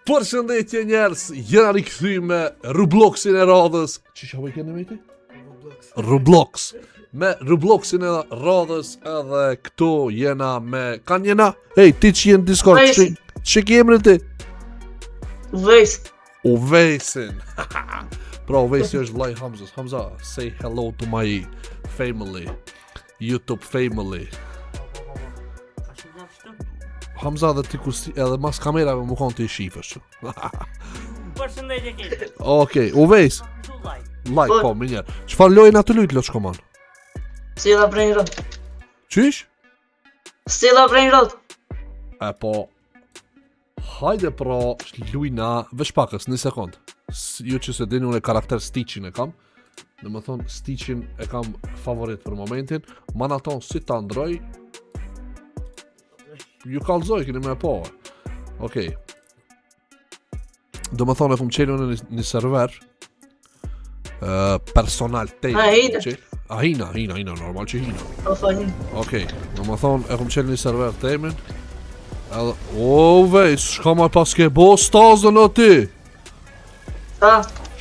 Përshëndetje njerëz, jena rikëthy me Robloxin e radhës. Që po i keni me ti? Roblox. Me Robloxin e radhës edhe këtu jena me... Kan jena? Hej, ti që jenë Discord, që kemre ti? Uvesin. Uvesin. Pra, Uvesi është vllai Hamzës. Hamza, say hello to my family. YouTube family. Hamza dhe ti kur edhe mas kamerave më konë të i shifësh. Përshëndetje kejtë. Okej, Uves. Like, po, më njerë. Qëfar lojnë atë lujtë, Loç Koman? Stella Brain Rot. Qysh? Stella Brain Rot. E po... Hajde pra, lujna vesh pakës, një sekund. Ju që se dini unë e karakter Stitchin e kam. Dhe më thonë, Stitchin e kam favorit për momentin. Mana tonë si ta ndroj. Ju kalzoj, kini me po. Okej. Do më thonë e kum qenë në një server personal table. Hina, normal që hina. Okej. Do më thonë e kum qenë një server temin. Edhe, vej, shka ma pas ke bo stazën o ti?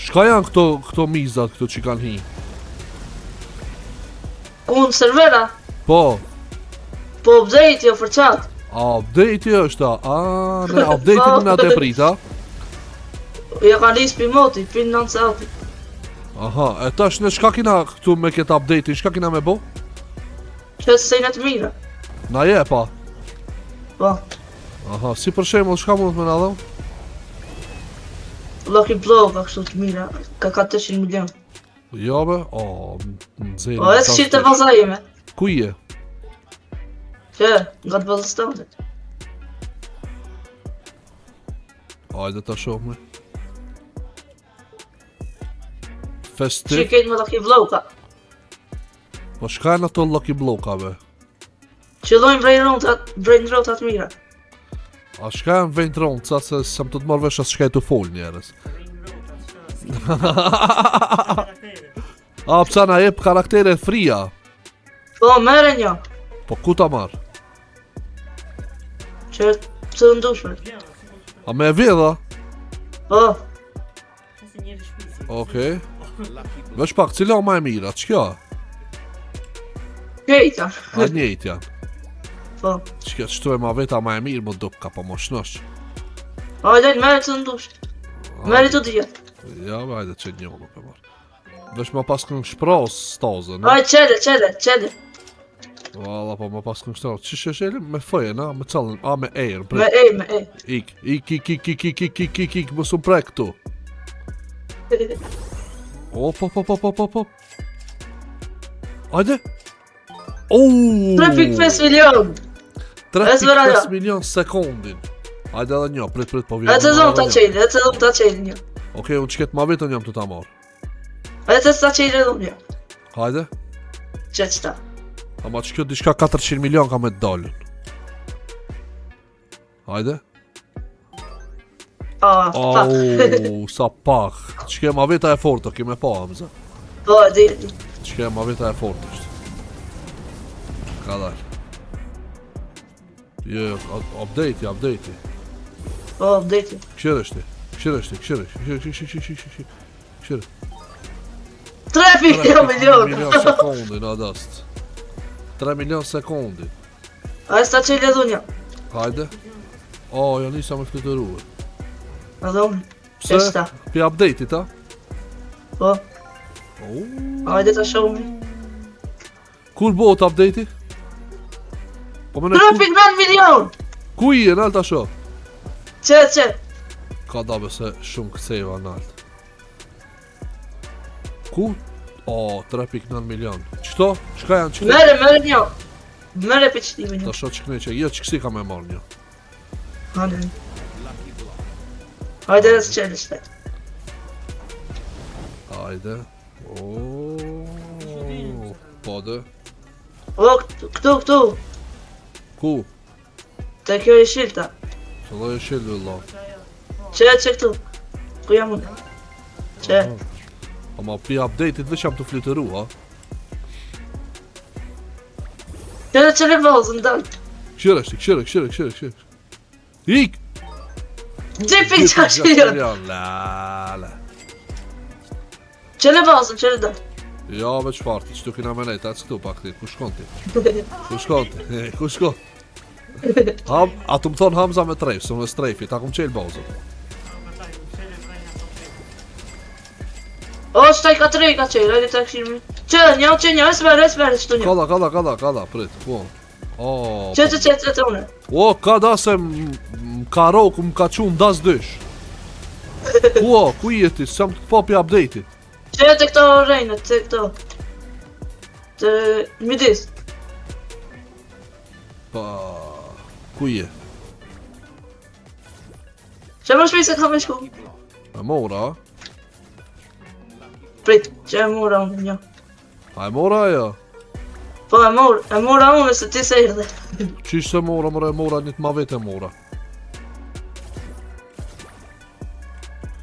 Shka janë këto mizat, këto që kanë hi? Unë servera? Po. Po update jo për chat. Update është ne update në atë prita. Ja ka lis pi moti, pi 9 Aha, e tash në shka kina këtu me këtë update, shka kina me bo? Që sejnë të mira. Na je pa? Po. Aha, si për shembull, shka mund të më na dhëm? Lucky Blow ka kështu të mira, ka 400 milion. Jo be, nëzirë. O, e së qitë të baza jeme. Ku je? Që, nga të bazës të ndët. Hajde ta shohme. Që Festiv. kejtë me Lucky Blow ka. Po shka e në to Lucky Blow ka be? Që lojnë brain rot atë mira. A shka e në vend ronë, ca se sem të të marrë vesh as shka e të fol njerës. A pësa na jep karaktere fria? Po, mere një. Po ku ta marrë? Që të ndushme. A me vjedha? Po. Okej. Vesh pak, cila ma e mira, që kjo? Kejta. A njejt janë. Po. Që kjo qëtu e ma veta ma e mirë më duk ka po më shnosh. Hajde, mere të ndushme. Mere të dhjetë. Ja, hajde që një nuk e marrë. Vesh ma pas kënë shpros stazën, ne? Hajde, qede. Valla, po ma pas kënë shpros. Që sheshelim? Me fëje, na? Me callën, me ejrë. Me e. Ik, më su prek këtu. Op. Hajde. 3.5 milion. 3.5 milion sekundin. Hajde edhe një, prit po vjen. E të zonë ta qelë një. Okej, unë qëket ma vetën jam të ta marrë. E të ta qelë edhe një. Hajde. Që qëta. Ama që kjo dishka 400 milion ka me të dalën. Hajde. Fuck. Sa pak. Që kjo ma veta e fortë, kime pa, Hamza. Po, di. Që kjo ma veta e fortë është. Ka dalë. Jo, update. Po, update. Këshirë është ti. 3 milion. Sekundin, adast. 3 milion sekundin. A e sta qelë edhe një. Hajde. Jo nisa me flitëruhe. Edhe unë. Pse? Pi update-it, a? Po. Hajde ta shohmi. Kur bëhet update-i? 3.9 milion. Ku i e, nalë ta shoh? Që. Ka dabe se shumë këseva nalt. Ku? 3.9 milion. Qëto? Qëka janë qëkne? Mere një. Mere për qëtimi një. Ta shoh qëkne që, jo qëkësi ka me marrë një. Hajde dhe së qelë shtet. Hajde. Po dhe. Këtu. Ku? Te kjo e shilta. Që do e shilë, vëlla. Që këtu. Ku jam unë? Që. Ama pi update-it veç jam të flitëru, ha? Që vozë, ndalë. Këshirë. Ik! 2.6 milion. La. Qële bazën, qële da. Ja, veç farti, që tu kina me nejt, atë këtu pak ti, ku shkon ti? Ku shkon ti? Ku shkon? A tu më thonë Hamza me trejf, së me strejfi, ta kum qelë bazën. O, shtaj ka 3 ka qelë, hajde ta këshirë. Që, esmer, shtu një. Kada, prit, ku? O, Që, une. o, ka da se m'ka roku, m'ka qunë das dysh. Ku jeti, se më të popi update-i. Që të këto rejnët, të këto. Të midis. Pa, ku je? Që më shpej se ka me shku. E mora, Prit, që e mora unë një. a e mora ajo? Po e mora unë se ti se erdhe. Qish se mora, mora një të ma vetë e mora.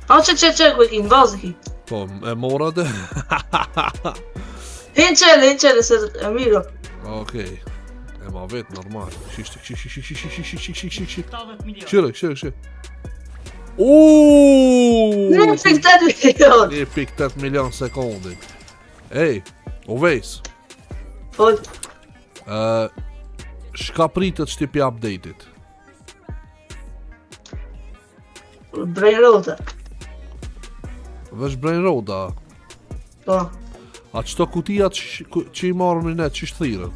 A që ku e ki, në bazë ki. Po, e mora dhe? Hinë qele, se e miro. Okej, e ma vetë normal. Shishti. 70 milion. Qire. Uuuu! 1.8 milion. 1.8 milion sekundi. Ej, Uvejs, Po, shka pritet shtipi update-it? brain rota. Vesh brain roda. Po, A qëto kutijat që i marrëm në net, që shthirën?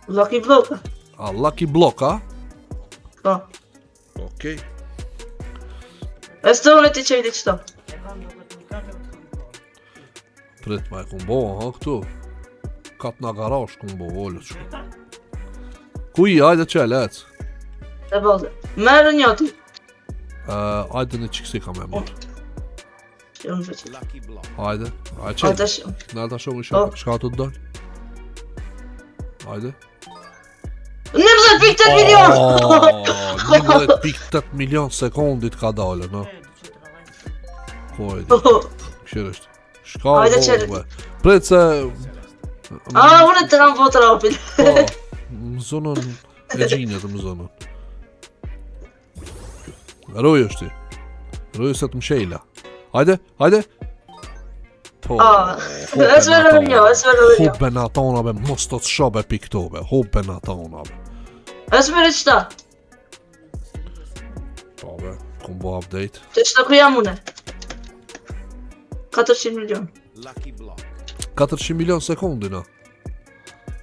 Lucky Bloka. A Lucky Block, a? Po. Okej. E së unë ti qejti qëto. E kam do këtë një katër. Prit ma e kum bo, ha, këtu. Kat na garash kum bo, volët shku. Ku i, ajde qele, ec. E bazë. Merë njëti. Ajde në qiksi ka me marrë. Që unë veqë. Ajde, ajde O, qele. të shumë. Në ta shumë i shumë, shka të të dojnë? Ajde. 19.8 milion! 11.8 milion sekundit ka dalë, no? Ko e di, këshirësht. Shka Ajde, vo, qere. be. Pret se... A, unë të kam po trapin. Po, më zonën e gjinjet, më zonën. Roj është ti. Roj se të më shejla. Ajde. Po, E sverë një. Hubben atona be, mos të të shobe pi këto be, hubben atona be. E sverë qëta. Po be, kum bo update. Të qëta ku jam une. 400 milion. 400 milion sekundi, no?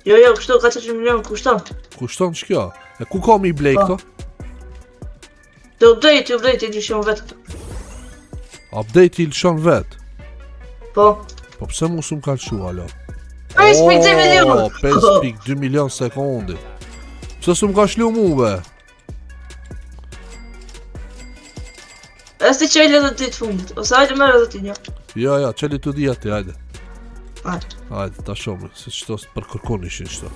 Jo, kështu 400 milion kushton. Kushton që kjo? E ku kam i blej këto? Të update i dyshon vetë. Update i lëshon vet. Po. Po pse mu s'm ka lëshu alo? 5.2 milion. 5.2 milion sekundi. Pse s'm ka shlu mu be? E sti qelë edhe ditë fundit. Ose hajde merë edhe ti një. Ja, qeli të dhja ti, hajde. Hajde. Hajde, ta shumë, se qëto së përkërkon ishin qëto.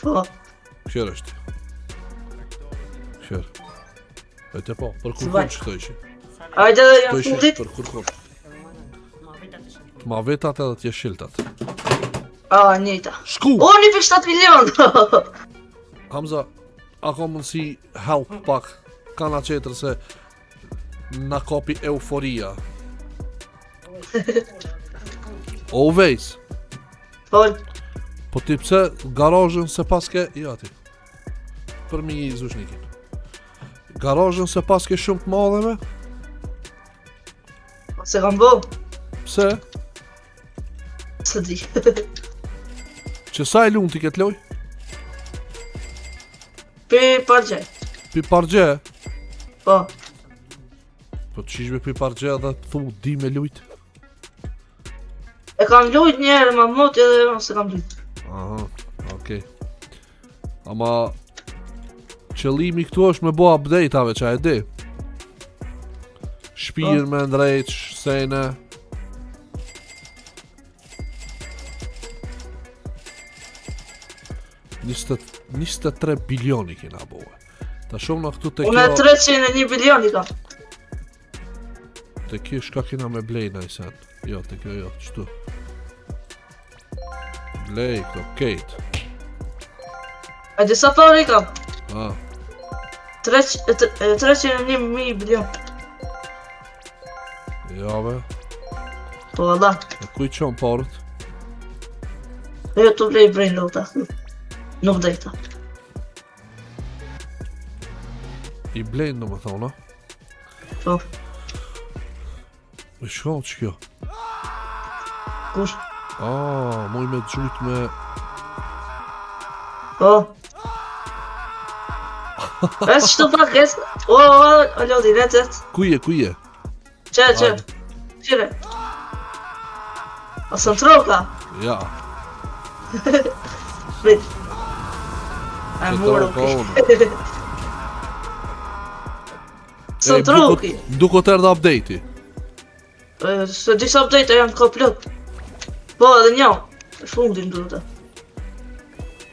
Po. Kësher është ti. Kësher. E te po, përkërkon S'vaj. qëto ishin. Hajde edhe Qëto janë ishin fundit. përkërkon. Ma vetat të shumë. T'ma vetat edhe t'je shiltat. A, njëta. Shku! O, 1.7 milion. Hamza, a ka mundësi help pak kana qetër se na kapi euforia. O Uvejs, Fol. po ti pse garajën se paske... Ja ti, për mi i zushnikin. Garajën se paske shumë të madhe me? Se kam bo. Pse? Se di. Që sa e lunë ti këtë loj? Pi pargjaj. Pi pargje? Po. Po të qishme pi pargje dhe të thu di me lujt? E kam lujt njerë ma moti edhe unë se kam lujt. Aha, okej. Ama qëllimi këtu është me bo update-ave që a e di. Shpirë me ndrejt, sene. Nistë 23 bilioni kina bohe. Ta shumë në këtu të Unë e kjo... 301 bilion i kam. Të kjo shka kina me blej në i sen. Jo, të kjo jo, qëtu. Blej këto, kejt. E disa parë i kam. Ah. 301 milion. Ja be. Po valla. E ku I qon parët? Jo të blej brain lota. Nuk dhejta. I blejnë do më thona. Po, Me shkall që kjo? kush? Muj me gjujt me... Po. Es shtu pak, es. O, lodi, recet. Kuje? Që. Qire. O sën troka. Ja. Vrit. E Që muro. troka unë. Sën troki. Duko të erdha update-i. Se disa update janë ka plot. Po, edhe një. Fundin duhet.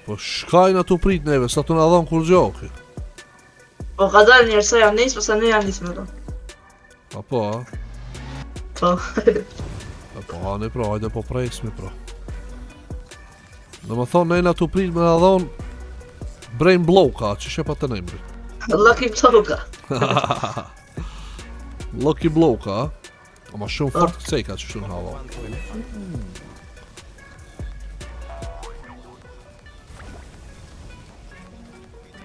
Po shkajnë atu prit neve, sa të nga dhonë kur gjoki. Po, ka dalë njerë sa janë nisë, përsa ne janë nisë me do. Apo, a? Po. Apo, hane pra, hajde po presmi pra. Dhe më thonë, nejnë atu prit me nga dhonë brain bloka, që shepa të nejmri. Lucky Bloka. Lucky bloka, a? Ama shumë fort kësejka që shumë hava.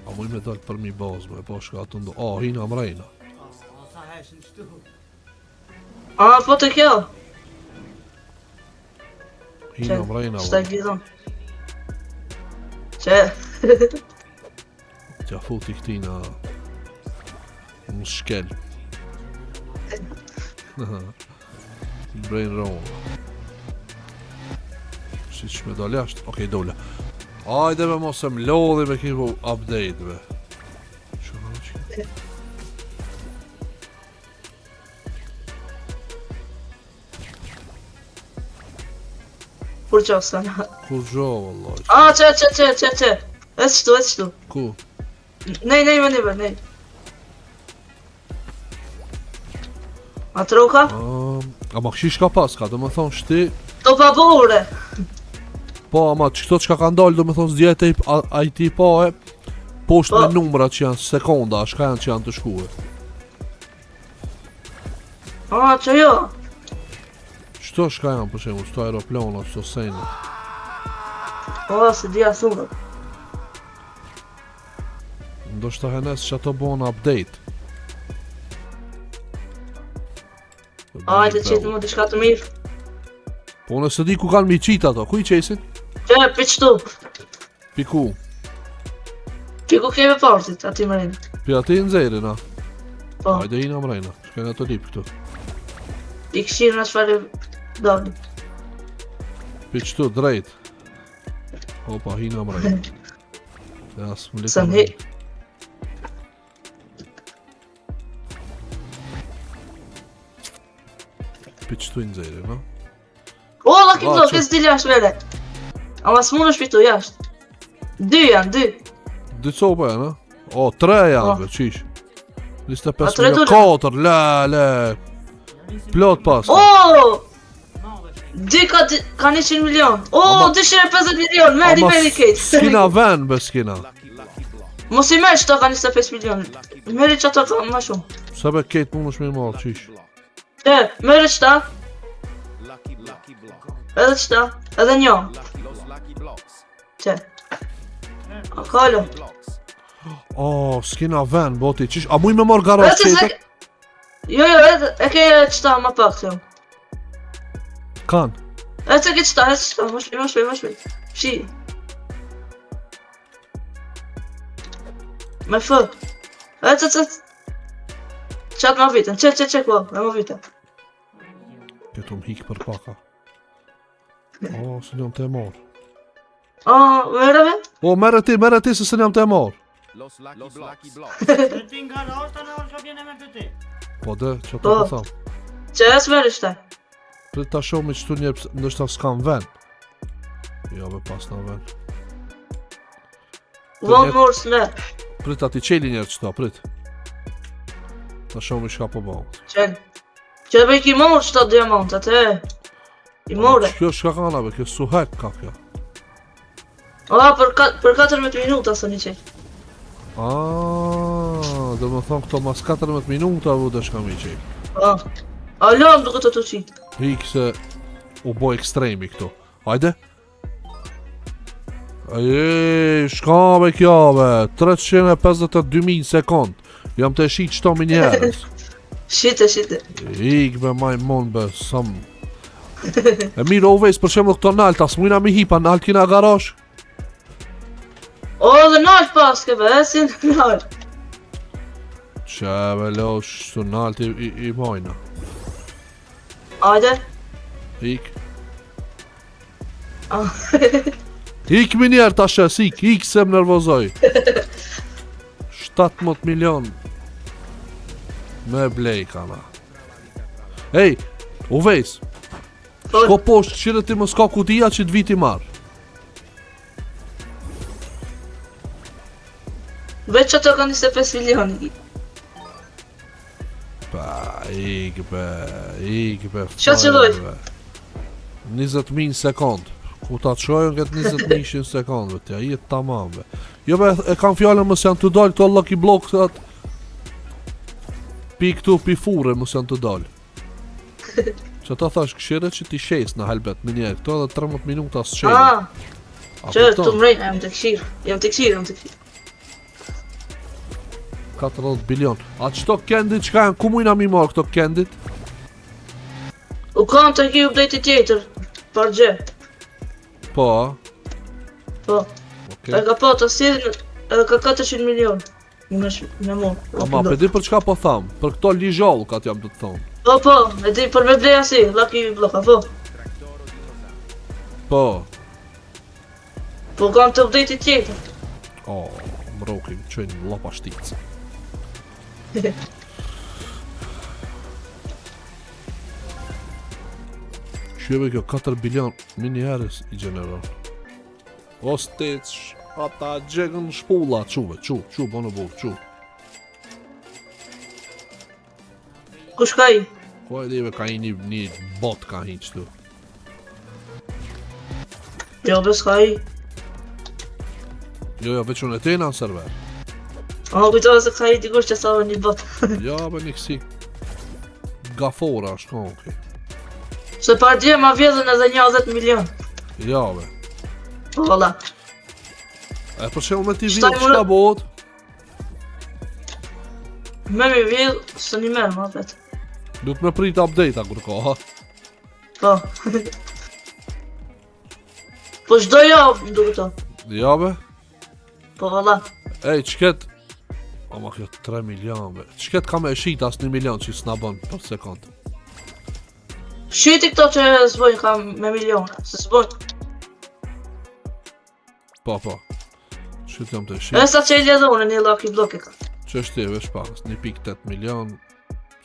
A muj me dalë për mi bazme, po shka të ndo... hina mrejna. Sa heshin shtu. Po të kjo. Hina mrejna, Shta gjithon. Që. tja futi këtina... në shkel. Brain roll. Si që me dal jashtë? Okej, dole. Ajde me mos e m'lodhi me kipu update be. Shumë që... Kur që sana. Ku gjo, vallaj. Që. Es shtu. Ku? Nej, me nive, nej. A troka? Ama këshish ka paska, do me thonë shti... To pa bore. Po, ama qëto që ka ndalë, do me thonë s'djet e IT pa e... Poshtë me numrat që janë sekonda, shka janë që janë të shkuhe. Që jo. Qëto shka janë, për shemë, qëto aeroplana, qëto sejnë. Se dia thunë. Ndo shta henes që ato bon update. Ajde qitë mu diçka të mirë. Po nëse di ku kanë mi qitë ato, ku I qesin? Që, piqtu. Piku. Piku keve partit, ati më rinë. Pi ati në zerin, a? Po, Hajde hina mrejna, shkajnë ato lip këtu. i këshirë në shfari doni. Pi qëtu, drejt. Opa, hina mrejna. Ja, s'më Sa lika në hi. mrejna. Pi qëtu I në zerin, a? Lucky Ah, Block, që? e s'dil jashtë vere. Ama s'mun është pitu jashtë. 2 janë, 2. Dy copa janë, a? O, 3 janë, Po. be, qish. 25 A, tre milion, dule? 4, le. Plot pas. Dy ka 100 milion. 250 milion, meri kejtë. S'kina ven, be, s'kina. Mos I merë qëta ka 25 milion. Meri që ata ka ma shumë. Se be kejtë mu më shmirë marë, qish. Që, meri qëta. Edhe qëta, edhe një. Që. A kalo. O, s'kina ven, boti, qish. A muj me marë garaż qete? Jo, edhe e ke qëta ma pak të. Kan. E të ke qëta, ma shpej. Shi. Me fë. E të. Qatë ma vitën, që këva, me ma vitën. Këtu më hikë për paka. O, së njëm të e marë. Mereve? O, mere ti, se së njëm të e marë. Los Lucky Blocks. Dhe ti nga rasta në orë që vjene me të ti. Po, dhe, që Po. ta po thamë. Që e s'meri shtaj. Prit ta shumë I qëtu njërë, ndështë s'kam ven. Jo, be, pas në ven. Vonë morë s'mer. Prit ati qeli njërë qëta, prit. Ta shumë I shka po bëngë. Qenë. Që dhe bëjk I morë qëta diamantat, I more. Kjo shka kana, be, kjo suhek ka kjo. Për 14 minuta së një qenë. Aaaa. do më thonë këto mas 14 minuta vutesh kam i qej. Po. Alo, më duke të qit. Hik se u bo ekstremi këtu. Hajde. Aje, shka me kjo be, 352.000 sekund. Jam të shit qëto me njerës. Shite. Ik be majmon be, sam. E mirë Ovejs, për shembull këto nalt, as mujna mi hipa, nalt kina garash? O, dhe nalt paske be, si nalt. Qeve losh, su nalt i majna. Ajde. Ik. Ah. Ik mi njerë ta shes, ik se më nervozoj. 17 milion. Me blej kana. Ej, Ovejs. Shko poshtë qire ti më s'ka kutia që t'viti marë. Veç që të ka 25 milioni. Pa, ik be. Qa qëlloj? 20.000 sekund. Ku ta qojën këtë 20.000 sekundve, tja jetë tamam be. Jo be, e kam fjallën mësë janë të dalë këto lucky blocksat. Pi këtu, pi fure mësë janë të dalë. Që ta thash këshire që ti shes në halbet më njerë, këto edhe 13 minuta së qenë. Që të mrejnë, jam të këshirë. 40 bilion. A qëto kendit qka janë, ku mujna mi marë këto kendit? U kam të ki update tjetër, par gjë. Po, Po. E ka po të sirë, edhe ka 400 milion. Me mu. ama përdi për çka po tham, për këto ligjallkat jam të të thonë. Po, e di për me bleja si, lucky blocka, po. Po, Po kam të update tjetër. më rokim, qëjnë lopa shticë. Shjeve kjo 4 bilion mini herës i gjeneron. O stec, ata gjegën shpulla, quve, qu, bono bu, qu. Kush ka i? Ko e dive ka i një bot ka hi qëtu. Jo, bes ka i. Jo, veç unë e tena në server. Kujtove se ka i dikush që sa një bot. Ja, be një kësi gafora, shko, okej. Se par dje ma vjedhën edhe 20 milion. Ja, be. Ola. E për shemë me ti Shtaj vjetë më qka bot? Me mi vjedhë, së një merë ma vetë. Du të me prit update-a kur ka, ha? Po. Po çdo javë më duke to. Ja, be. Po ola. Ej, qket... Ama kjo 3 milion, be. Qket ka me shit as 1 milion që s'na bën për sekund. Shiti këto që s'bojnë ka me miliona, se s'bojnë. Po. Shit jam të E shit. sa që i ledhe unë një lucky block e ka. Që është ti, vesh pas, 1.8 milion.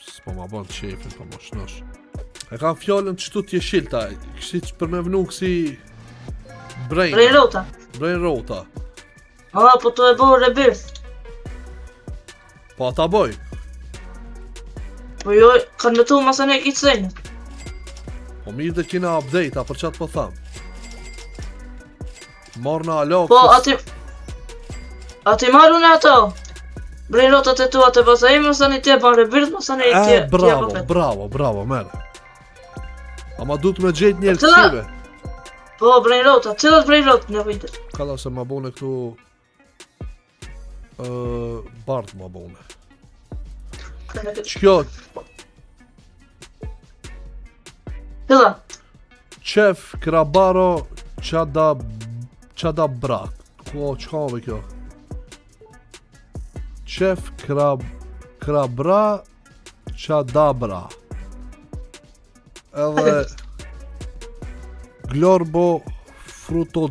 S'po ma bën qefin, po ma shnosh. E kam fjallën qëtu t'je shilta, kësi që për me vnu kësi... Brain Rota. rota. Po to e bo rebirth. Po ata boj. Po jo, kanë me tu masane i cënjë. Po mirë dhe kina update, a për qatë po tham. Marrë në alok. Po ati marru në ato. Brain rotat e tua të basa i masane i tje ban rebirth, masane i tje. Bravo, mere. Ama du të me gjejt një Cëla- elksive. Po brain rota, cilat brain rot në vite. Kalla se ma bone këtu... Bart ma bone. Qkjo, Hilla. qef krabaro qada brak. Ko, qka me kjo? Qef krabra qadabra. Edhe Glorbo fruto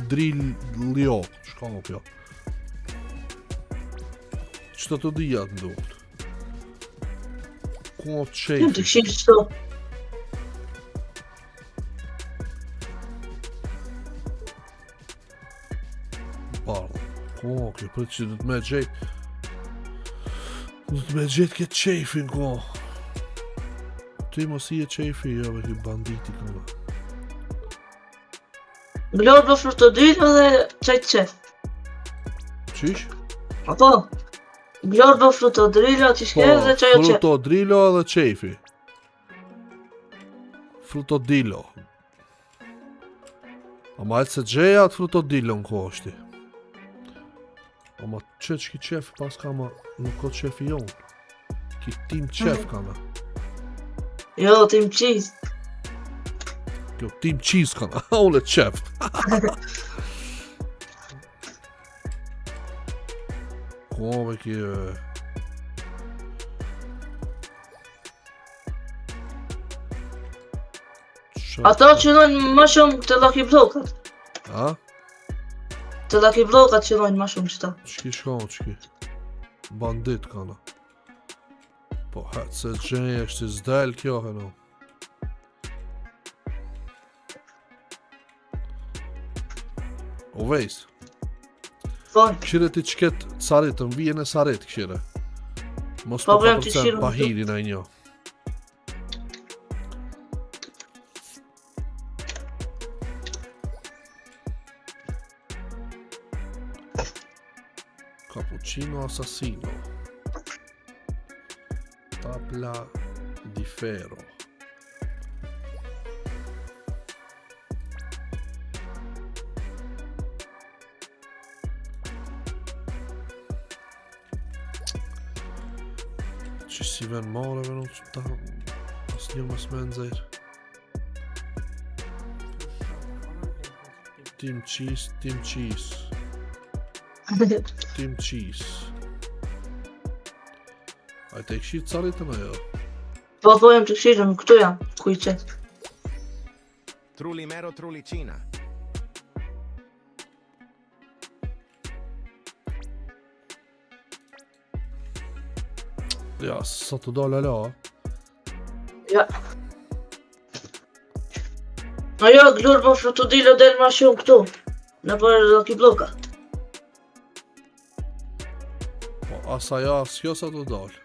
drilio. Qka me kjo? Qëta të dhja të ndokt? Ko të Ju të qefi? këshirë qëto. Bardh. Ko, kjo për që du të me gjejt. Du të me gjejt këtë qefin, ko. Ti mos i e qefi, jo, me këtë banditi këna. Glorbo frutodil dhe qajt qef. Qish? Apo? Glorbo, frutodrilo, që shke dhe qajo që. Frutodrilo dhe qefi. Frutodilo. Ama e se gjeja atë frutodilo në koshti. Ama që ki qef pas ka ma nuk ko qefi jonë. Ki tim qef ka na. Jo, tim cheese. Jo, tim cheese ka na. Unë e qef. Kove ki... Ato qëllojnë më shumë të Lucky Blokat. A? Të Lucky Blokat qëllojnë më shumë qëta. Qki shkon, qki? Bandit ka na. Po, hetë se gjenje është i zdel kjo, heno. O vejs, Fon, këshire ti qket sarit, të mvijen e sarit këshire. Mos Po, po vrem ka që përcen shirën pahirin a njo. Cappuccino assassino. Tabla di ferro. Që si ven mareve nuk që ta as një mas me nëzër. Team cheese, team cheese. Team cheese. A te këshit carit të me jo? po jem të këshirën, këtu jam, ku i qetë. Trulimero Trulicina. Ja, sa të dole la. Ja. Ajo, Glorbo, frutodilo del ma shumë këtu. Në për Lucky Bloka. Po, asa ja, s'jo sa të dole.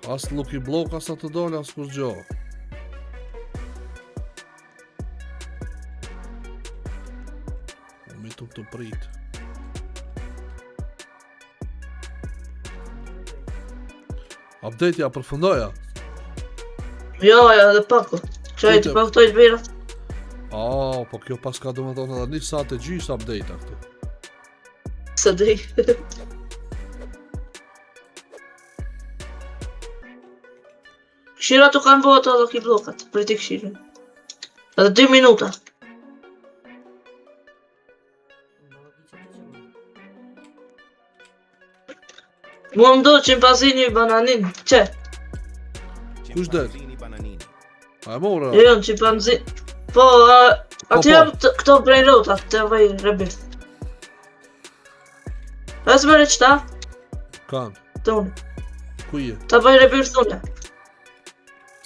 As Lucky Block, asa të dole, as kur gjo. Mi të prit. Update-ja përfundoja. Jo, ja, dhe pako. Qaj të pak të bira. Po kjo pas ka do më tonë edhe një sa të gjysë update-a këtu. Se dhej. Këshira të kanë bëha të Lucky Blokat, për ti këshirën. Edhe 2 minuta. Mua më do qimpazini i bananin, që? Kush det? Chimpanzini Bananini. A e mora? Jo, në qimpanzin... Po, aty jam këto prej rotat, të vaj rebit. Pas mërë qëta, Kanë. të unë. Ku je? Të vaj rebit thune.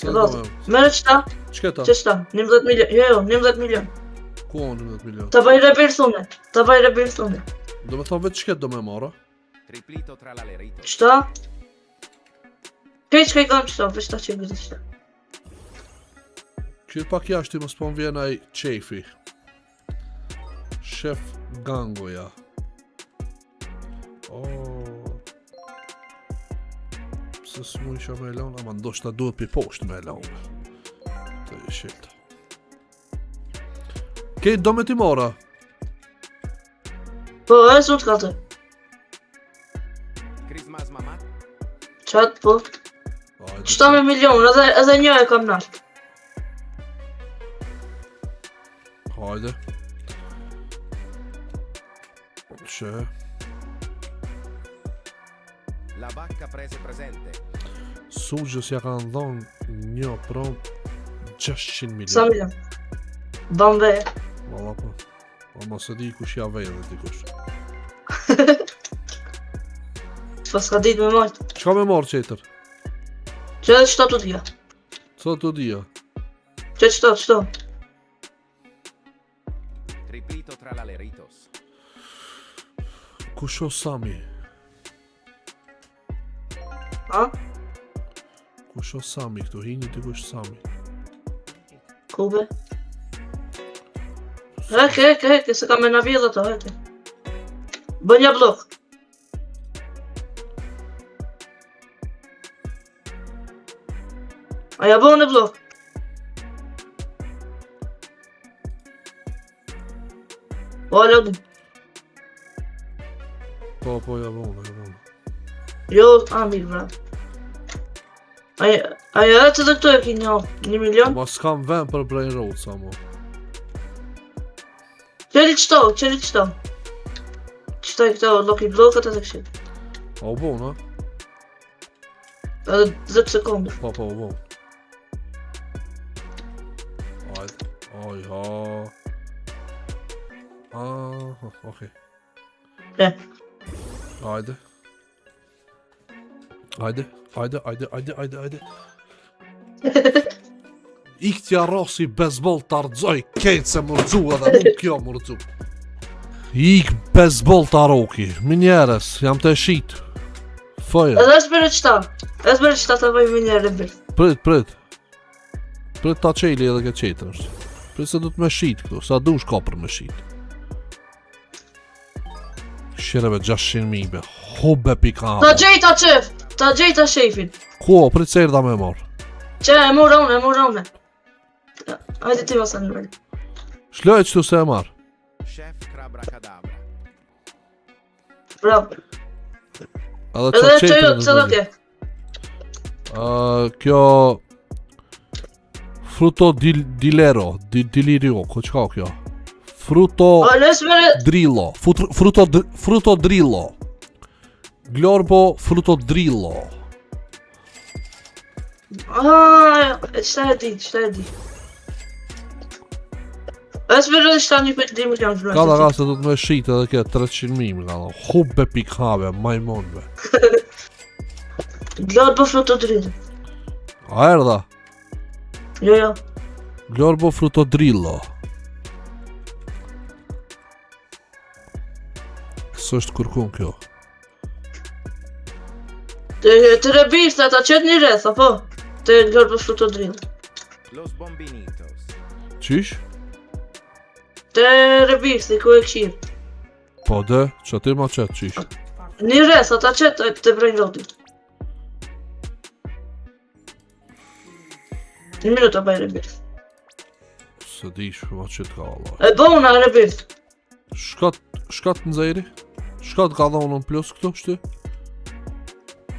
Sa do me? Mërë qëta, Qketa? që qëta, 11 milion, jo, 11 milion. Ku on 11 milion? Të vaj rebit thune, të vaj rebit thune. Do me thonë vetë qket do me mora? Triplito Tralalerito. Qëta? Kej që ka i kam qëta, veç ta që i gjithë qëta. Qyr pak jashti më s'pon vjen ai qefi. Chef Gangoja. Pse s'mu isha me elon, ama ndoshta duhet pi poshtë me elon. Të e shit. Kej do me ti mora? Po, e su të katë. Christmas Mama. Qatë, po. Qëta me milion, edhe një e kam nalt. Hajde. Që? La vacca prese presente. Sugjës ja kanë dhonë një prom 600 Sa milion. milion? Bambe. Valla po. Ama se di kush ja vej dhe dikush. Pas ka ditë me majtë. Qka me marrë qeter? Që edhe qëta të dhja. Co të dhja? Që qëta. Triplito Tralaleritos. Kush o Sami? A? Kush o Sami këtu? Hini ti kush Sami? Kube? Heke, se kam me navjet ato, heke. Bën një blok. Aja bën një blok. O, lodin. Po, ja vonë. Jo, mirë, bravo. Aja e të dhe këto e ki 1 milion? Ma s'kam vend për Brain Road, sa mo. Qëri qëto. Qëto i këto loki blokët e të këshit. A u bon, ha? Edhe 10 sekundë. Po, u bon. Ajde, okej. Ajde. Iktja Rossi bezbol të ardzoj, kejtë se mërgju edhe nuk kjo mërgju. Ik bezbol të aroki, minjeres, jam të shit. Foje. Edhe është bërë qëta të bëjmë minjerë bërë. Prit. Prit ta qeli edhe ke qetër është. Prit se du të me shit këtu, sa du shka për me shit. Shireve 600.000 be, hobe pika. Ta gjejta shefin. Ko, prit se erda me marë. Që e mora une. Hajde ti masa në mërë. Shloj qëtu se e marë. Chef Crabra-Cadabra. Bravo. Edhe Edhe qa qetër që do ke? Kjo... Fruto dilirio, ko qka kjo? Fruto drillo, fruto drillo. Glorbo fruto drillo. Qëta e di. Është bërë dhe qëta 1 milion vërë. Kalla ka se du të me shit edhe ke 300.000 kalla. Hubbe pikave, majmonve. Glorbo fruto drillo. A erda? Jo. Glorbo fruto drillo. Së është kërkun kjo? Të rebirë, ata qëtë një rreth, apo? Të glorbo fruto drillo. Los Bombinitos. Qish? Të rebirë, ku e këshirë. Po dhe, që ti ma qëtë qish? Një rreth, ata qëtë të Brain Roadit. 1 minuta pa e rebirë. Se dish, ma qëtë ka Allah. E bona e rebirë. Shkat në zëjri? Shkat ka dhonën plus këtu shty?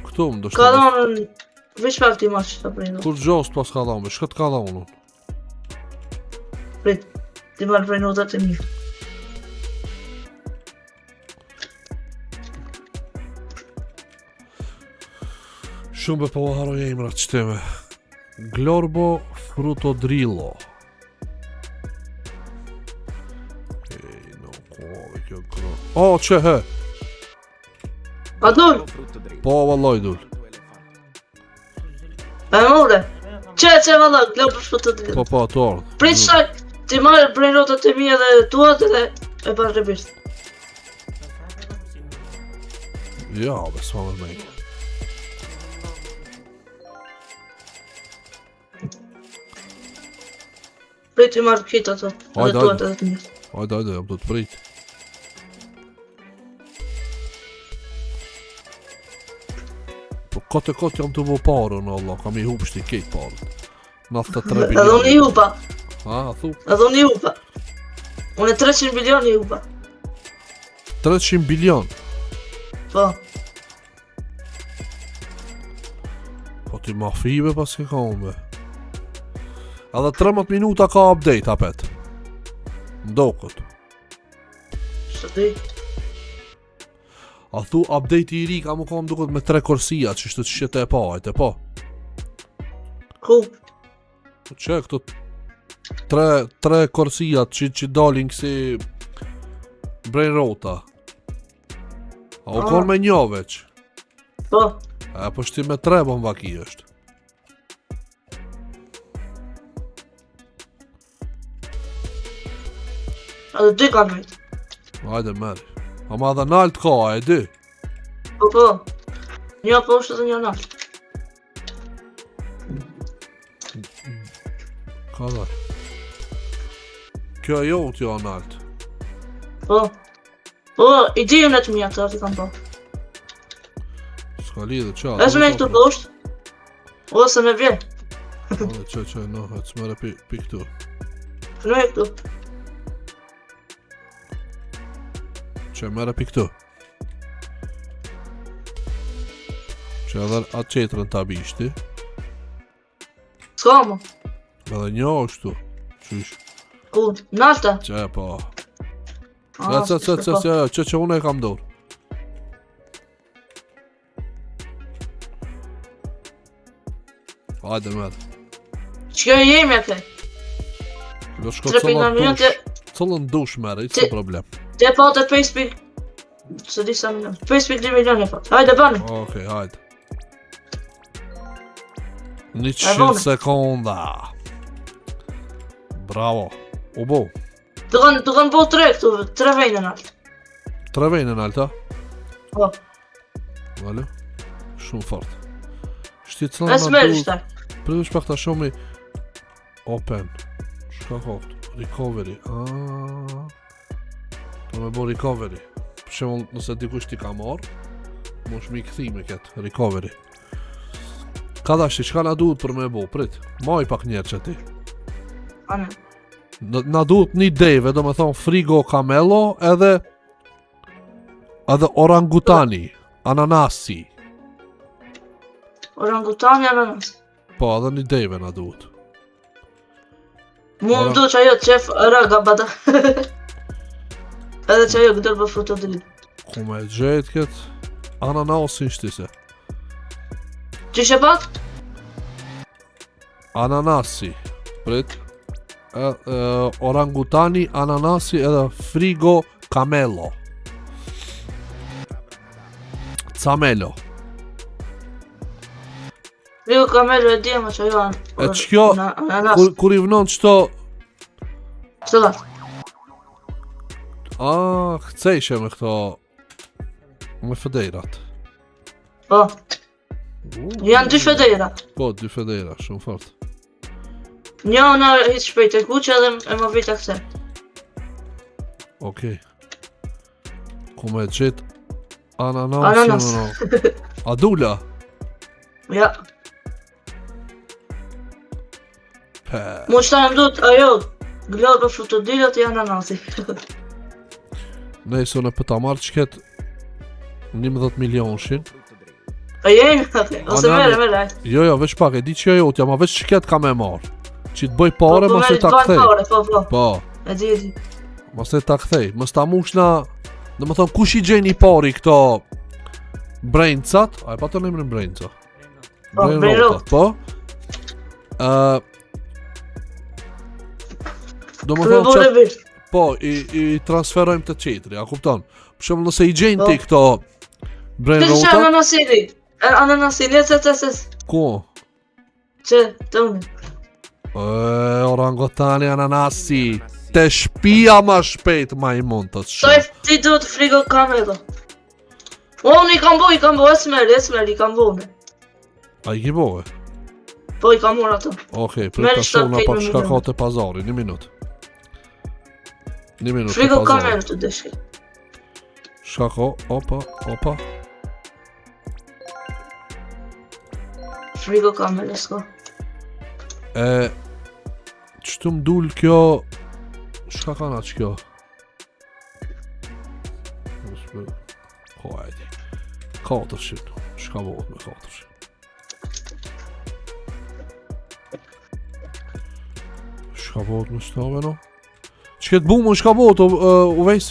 Këtu më dështë. Ka dhonën, veç pak ti ma që të Brain Roadit. Kur gjost pas ka dhonën, shkat ka dhonën. Prit, ti marrë Brain Roadat e një. Shumë be po haro jemra qëtime. Glorbo fruto drillo. O, që he? A dul, Frutto dritto. Po, vallaj dul. e more. Që valla, glorbo fruto drillo. Po, të ardhë. Prit shak, ti marrë Brain Roadat e mija dhe tuat edhe e parë rebirë. Ja, be, s'ma me mejtë. Prit ti marrë kit ato, edhe Hajde, tuat edhe të mija. Hajde, jam do të prit. Po, kote jam të vo parën, Allah, kam i hup shti kejt parën. 93 Edhe unë i hupa, A, thu? edhe unë i hupa. Unë e 300 milion i hupa. 300 bilion. Po, Po ti ma five pas ke ka unë. Edhe 13 minuta ka update apet. Ndokët. shtë di. A thu update i ri ka mu kam duket me 3 korsia që shtë qëtë e pa, ajte po. Ku? Po që këto 3 korsia që dalin kësi Brain Road-a. A u kon me një veç. Po, E po shti me 3 bon vaki është. edhe 2 ka mejt. Hajde meri. A ma dhe nalt ka, e dy. Po. Një poshtë dhe një nalt. Ka dhe. Kjo e jo t'jo analt. Po. Po, i di unë të mija të ati kam po. S'ka lidhe qa. Ese me këtu posht. Ose me vjen. Që, no, e të smere pi këtu. Në e këtu. Që mere pi këtu. Që edhe atë qetrën të abishti. S'ka mo. Edhe një është tu. Qysh. Ku, nalta. Që po. Ah, Që unë e kam dorë. Hajde merë. Që jemi ake. Do shko 3.9 milion të... cëllën dush merë, i të problem. Te pa të 5. Se di sa milion. 5.2 milion e pat. Hajde bani. Okej, hajde. 100 sekonda. Bravo. U bo. Të kanë bo 3 këtu, 3 vejnë në altë. 3 vejnë në alta? Po. Vale. Shumë fort. Shti cëllën Es meri shtar. Përdu shpak ta shumë i... Open. Shka kohët? Recovery. Po me bo recovery. Për shemull nëse dikush ti ka marrë, mosh mi këthi me ketë. Recovery. Ka dashti, qka na duhet për me bo? Prit. Maj pak njerë që ti. Ane. Na duhet një deve, do me thonë frigo camelo edhe orangutani, ananasi. Orangutani ananas. Po, edhe një deve na duhet. Mu më du që ajo qef raga bata. Edhe që ajo këtër për fruto të litë. Ku me gjetë këtë ananasin shtise. Që shë pak? Ananasi. Prit. Orangutani, ananasi edhe frigo camelo. Camelo. Frigo camelo e djema që ajo E qkjo, ananas. kur i vënon qëto, Sëllat. këcejshe me këto, me fedejrat. Po. Janë 2 federa. Po, 2 federa, shumë fort. Një në hitë shpejt e kuqe edhe e më vita këse. Okej. Ku me gjithë ananasi Ananas. më Adula. Ja. Pe. Mu shtajnë du të ajo glodë për frutodilët e ananasi. Nejse unë për ta marrë që ketë 11 milionshin. E jemi ate, ose mere. Jo, veç pak, e di që jo, t'ja ma veç që ketë ka me marrë. Që t'boj pare, mos e ta kthej. Po. E di. Mos e ta kthej. Mos ta mushna, dhe më thonë, kush i gjeni pari këto braincat? A e pa të nëmrin brainca? Po, brainrot. Po. Do më thonë që... Po, i transferojmë të qetri, a kupton? Për shumë nëse i gjenë ti këto brain Këtë që rotat... ananasini? Ananasini, Ku? Që, të unë. Orangutani ananasi. Te shpia ma shpejt ma i mund të Soj ti du të frigo camelo. Unë i kam bo, esmeri, i kam bo me. A i ki bohe? Po i kam mor ato. Okej, për të shumë në pak shka ka të pazari, 1 minut. 1 minut të Frigo pazari. camelo të deshke. Shka ka, opa. Frigo camelo s'ka. Qëtu m'dull kjo... Shka ka na që kjo? Ko ajdi. 400. Shka bëhet me 400. Shka bëhet me stave no? Që këtë bumë, shka bëhet u vejs?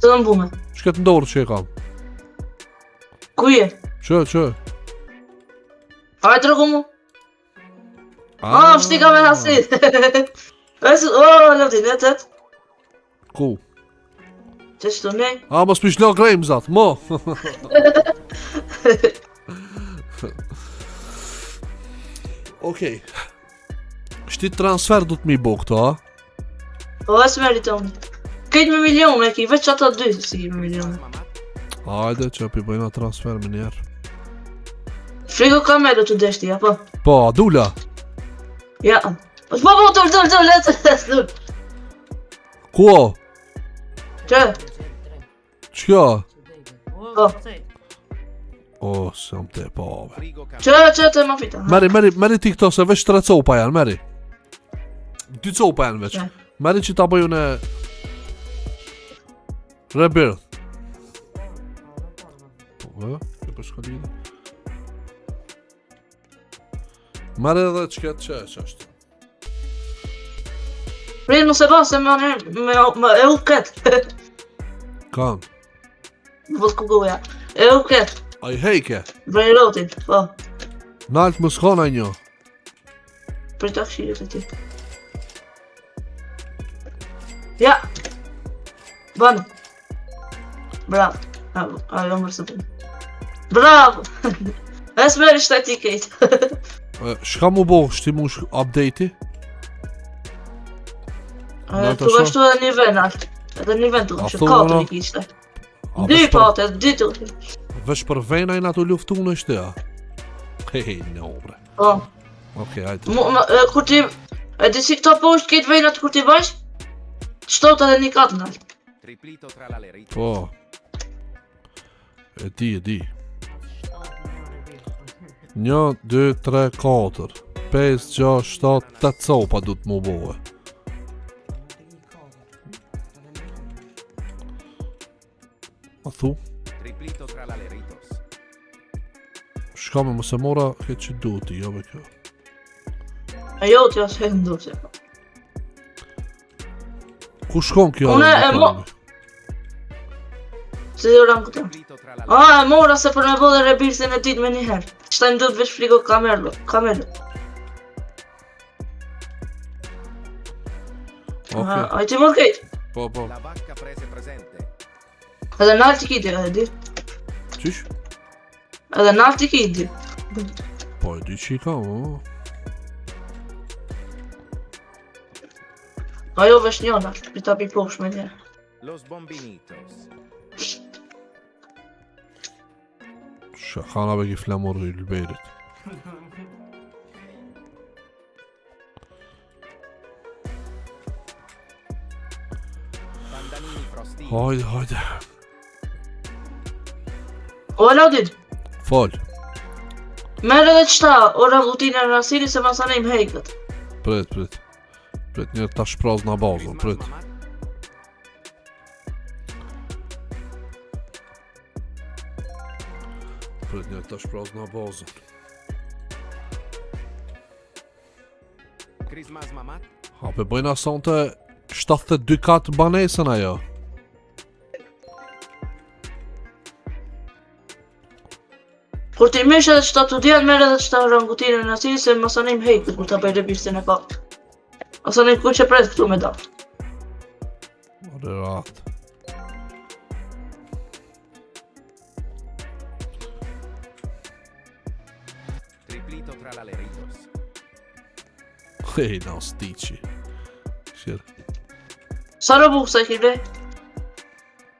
Të në bume. Që këtë ndorë që e kam? Kuje? Që? A e tregu mu? Shtika me nasit. Lëvdi, netet. Ku? Që shtu ne? Mos pish lo gremzat, mo! Okej. Shti transfer du t'mi bo këto, a? Po esmeri të unë. Këtë me milion e ki, veç ata 2 si ki me milion. Hajde që pi bëjna transfer me njerë. Frigo camelo të deshti, ja po. Po, Adula. Ja. Po, let's. Ku? Që? Ç'kjo? Po. O, s'jam te pove. Frigo Që të ma fita. Meri ti këto se veç 3 copa janë, meri. 2 copa janë veç. Ja. Meri që ta bëju në Rebirth. Po, që për shka lidhe. Meri edhe qëket që është. Prit më se ba se me e u ketë. Kanë. Vëtë kukuja. E u ketë. A i hejke. Brej rotin, po. Nalt më s'kona një. Për të këshirët e ti. Ja! Banë. Bravo. Ajo më rësëpën. Bravo! E s'meri shtaj ti kejtë. Shka mu bo, shti mu update-i? Tu ka shtu edhe një ven altë. Edhe një ven tu, A që thu, 4 no? i kishte. A, 2 veç për- pate, 2 tu. Veç për venajn ato luftu në shte, a? Hej, no, bre. Po. Okej, hajde. Kur ti... E di si këto poshtë këtë venat kur ti bash? Shtot edhe një katë në altë. Triplito tra l'Alerito. Po. E di. 1, 2, 3, 4 5, 6, 7, 8 copa du të mu bohe. A thu? Triplito tra l'Aleritos. Shka me mëse mora këtë që du ti, jo me kjo. E jo t'ja se ndu se. Ku shkon kjo? Une edhe e në mo- tani? Se dhe oran këta. Triplito tra l'Aleritos. E mora se për me bo dhe rebirësin e dit me njëherë. Qëta më du të veç frigo kamerlo. Okej, A i ti mor kejt. po. La vacca prese presente. Edhe në altë i kiti, edhe di. Qish? Edhe në altë i kiti. Po e di që i ka, o. Ajo vesh njona, i ta pi posh me një. Los Bombinitos. Shakanave ki flamur i lberit. Pandanini frostini. Hajde. O Alaudin, Fol, merë edhe qëta orangutine në rasiri se masane im hejkët. prit. Prit njerë ta shpraz në bazën, Christmas prit. Mamat. Prit njerë ta shpraz në bazën. Christmas Mamat. Hape bëjna sonte 72 katë banesën ajo. Kur ti mish edhe qëta të djenë, merë edhe qëta orangutine në rasiri se masane im hejkët kur ta bëj rebirësin e kakë. Masane ku që pret këtu me da. Ore rat. Triplito tra l'Aleritos. Hej, na stiqi. Shirë, Sa robu kësa i kire?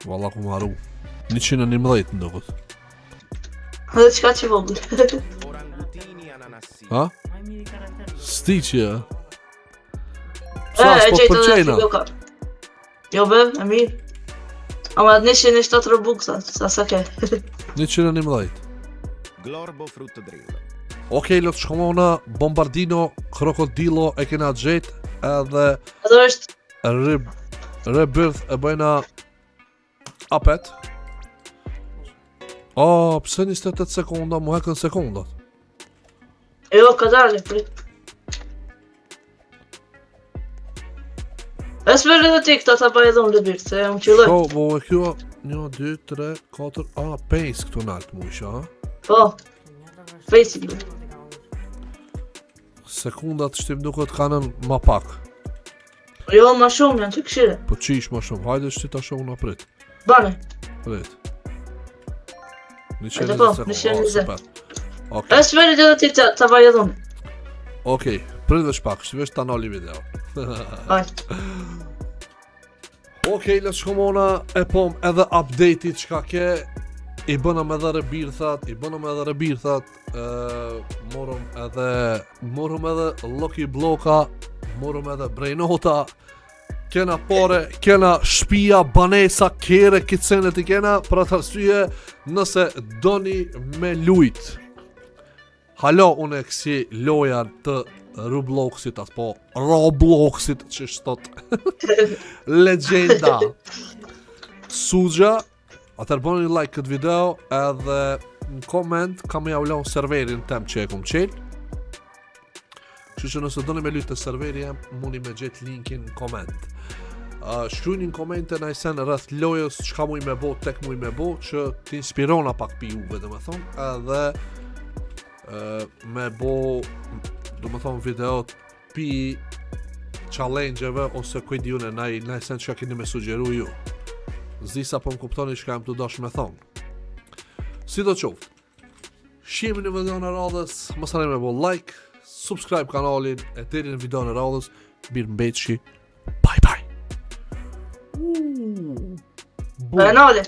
valla ku maru. 111 ndokët. Edhe qka që vogël. Orangutini ananassi. Ha? Mai miri karakter. Stiqi, e? E Sa, s'po qejtë edhe përqejna? frigo ka. Jo be, e mirë. Ama 107 robu kësa, sa ke. 111. Glorbo frutto drillo. Okej, lot shkomona, Bombardino, Krokodilo e kena gjetë, edhe Edhe është Rebirth e bëjna apet. O, pse 28 sekunda, mu hekën sekundat. jo ka dalë, prit. E s'mer edhe ti këta ta pa edhe unë rebirë, se jam qëlloj. Shko, bo e kjo, 1, 2, 3, 4, a, 5 këtu nalt mu isha, ha? Po, basically. Sekundat shtim duket kanën ma pak. Jo, ma shumë janë të këshire. Po qish ma shumë, hajde shti ta shumë na prit. Bane, Prit. Hajde po, 120. super. e Okej, s'mer edhe ti ta pa edhe unë. okej, prit veç pak, shti veç ta nali video. Hajde. Okej, le shkomona, e pom edhe update-it qka ke. I bënëm edhe rebirthat, morëm edhe Lucky Bloka, morëm edhe Brainota, kena pare, kena shpia, banesa, kere, kitsenet I kena, për atë arsye, nëse doni me lujt. Halo, unë e kësi loja të Robloxit, apo Robloxit, që shtot legenda. Sugja, atër bëni like këtë video, edhe në koment, kam ja ulon serverin tem që e kom qenë. Kështu që nëse doni me lujt të serveri jem, mundi me gjetë linkin në koment. Shkrujni në komente na I sen rreth lojës, çka muj me bo, tek muj me bo, që t'inspirona pak pi juve, dhe me thonë, edhe me bo, dhe me thonë, video pi challenge-eve, ose kujdjune, na I sen që keni me sugjeru ju. Zdi sa po më kuptoni që ka jem të dash me thonë. Si do qoftë, shihemi në video në radhës, mos harroni me bo like, subscribe kanalin, e deri në video në radhës, mirë mbetshi, bye bye. Banale.